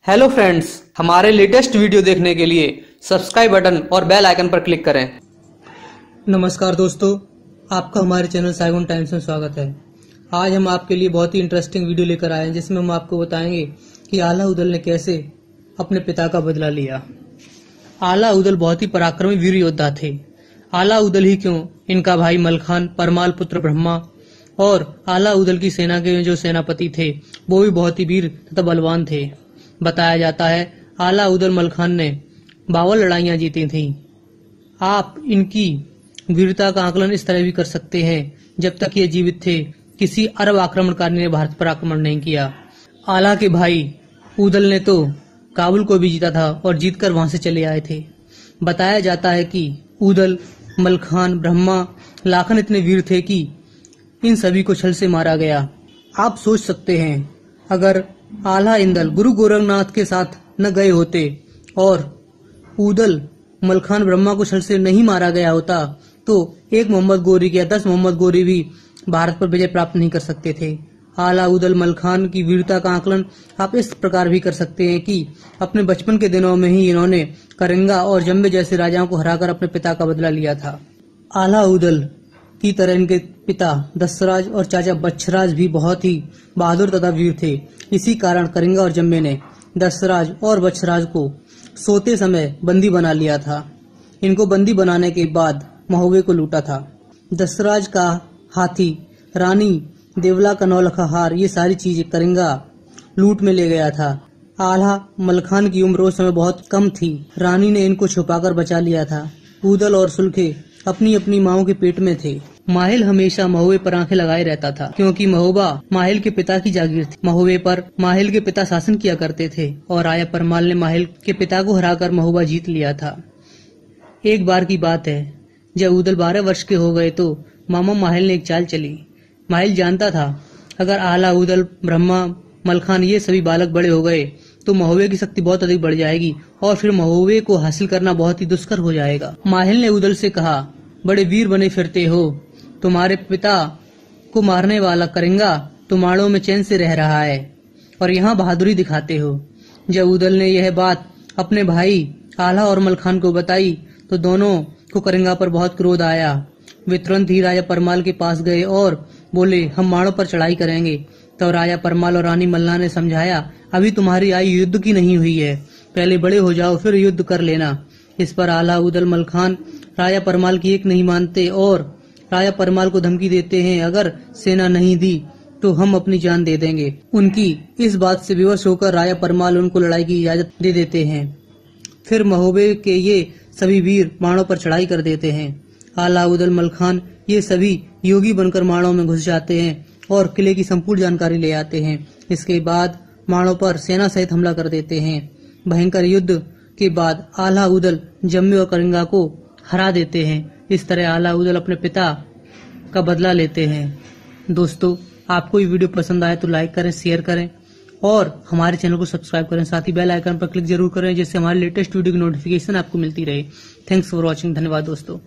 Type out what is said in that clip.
Hello friends, हमारे latest video देखने के लिए सब्सक्राइब बटन और बेल आइकन पर क्लिक करें। नमस्कार दोस्तों, आपका हमारे चैनल साइगोन टाइम्स में स्वागत है। आज हम आपके लिए बहुत ही इंटरेस्टिंग वीडियो लेकर आए हैं जिसमें हम आपको बताएंगे कि आला उदल ने कैसे अपने पिता का बदला लिया। आला उदल बहुत ही पराक्रमी वीर योद्धा थे। आला उदल ही क्यों, इनका भाई मलखान, परमाल पुत्र ब्रह्मा और आला उदल की सेना के जो सेनापति थे वो भी बहुत ही वीर तथा बलवान थे। बताया जाता है आला उदल मलखान ने 52 लड़ाइयां जीती थीं। आप इनकी वीरता का आकलन इस तरह भी कर सकते हैं, जब तक ये जीवित थे किसी अरब आक्रमणकारी ने भारत पर आक्रमण नहीं किया। आला के भाई उदल ने तो काबुल को भी जीता था और जीतकर वहां से चले आए थे। बताया जाता है कि उदल, मलखान, ब्रह्मा, लाखन इतने वीर थे कि इन सभी को छल से मारा गया। आप सोच सकते हैं, अगर आला इंदल गुरु गोरखनाथ के साथ न गए होते और उदल, मलखान, ब्रह्मा को छल से नहीं मारा गया होता तो एक मोहम्मद गोरी या 10 मोहम्मद गोरी भी भारत पर विजय प्राप्त नहीं कर सकते थे। आला उदल मलखान की वीरता का आकलन आप इस प्रकार भी कर सकते हैं कि अपने बचपन के दिनों में ही इन्होंने करेंगा और जम्बे जैसे राजाओं को हराकर अपने पिता का बदला लिया था। आला उदल की तरह इनके पिता दशराज और चाचा बच्छराज भी बहुत ही बहादुर तथा वीर थे। इसी कारण करेंगा और जम्बे ने दशराज और बच्छराज को सोते समय बंदी बना लिया था। इनको बंदी बनाने के बाद महोबे को लूटा था। दशराज का हाथी, रानी देवला का 9 लाख हार, ये सारी चीजें करेंगा लूट में ले गया था। आला मलखान की उम्र उस समय बहुत कम थी। रानी ने इनको छुपाकर बचा लिया था। उदल और सुल्खे अपनी अपनी माओं के पेट में थे। माहिल हमेशा महोबे पर आंखें लगाए रहता था, क्योंकि महोबा माहिल के पिता की जागीर थी। महोबे पर माहिल के पिता शासन किया करते थे और राजा परमाल ने माहिल के पिता को हराकर महोबा जीत लिया था। एक बार की बात है, जब उदल 12 वर्ष के हो गए तो मामा माहिल ने एक चाल चली। माहिल जानता था अगर आला, उदल, ब्रह्मा, मलखान ये सभी बालक बड़े हो गए तो महोबे की शक्ति बहुत अधिक बढ़ जाएगी और फिर महोबे को हासिल करना बहुत ही दुष्कर हो जाएगा। माहिल ने उदल से कहा, बड़े वीर बने फिरते हो, तुम्हारे पिता को मारने वाला करेंगा तुम्हाड़ों में चैन से रह रहा है और यहाँ बहादुरी दिखाते हो। जब उदल ने यह बात अपने भाई आला और मलखान को बताई तो दोनों को करेंगा पर बहुत क्रोध आया। वे तुरंत ही राजा परमाल के पास गए और बोले, हम माड़ों पर चढ़ाई करेंगे। तो राजा परमाल और रानी मल्ला ने समझाया, अभी तुम्हारी आयु युद्ध की नहीं हुई है, पहले बड़े हो जाओ फिर युद्ध कर लेना। इस पर आला, उदल, मलखान राजा परमाल की एक नहीं मानते और राजा परमाल को धमकी देते हैं, अगर सेना नहीं दी तो हम अपनी जान दे देंगे। उनकी इस बात से विवश होकर राजा परमाल उनको लड़ाई की इजाजत दे देते हैं। फिर महोबे के ये सभी वीर माड़ों पर चढ़ाई कर देते हैं। आला, उदल, मलखान ये सभी योगी बनकर माड़ों में घुस जाते हैं और किले की संपूर्ण जानकारी ले आते हैं। इसके बाद माड़ों पर सेना सहित हमला कर देते हैं। भयंकर युद्ध के बाद आला, उदल जम्मे और करेंगा को हरा देते हैं। इस तरह आला उदल अपने पिता का बदला लेते हैं। दोस्तों, आपको ये वीडियो पसंद आए तो लाइक करें, शेयर करें और हमारे चैनल को सब्सक्राइब करें। साथ ही बेल आइकन पर क्लिक जरूर करें जिससे हमारे लेटेस्ट वीडियो की नोटिफिकेशन आपको मिलती रहे। Thanks for watching. धन्यवाद दोस्तों।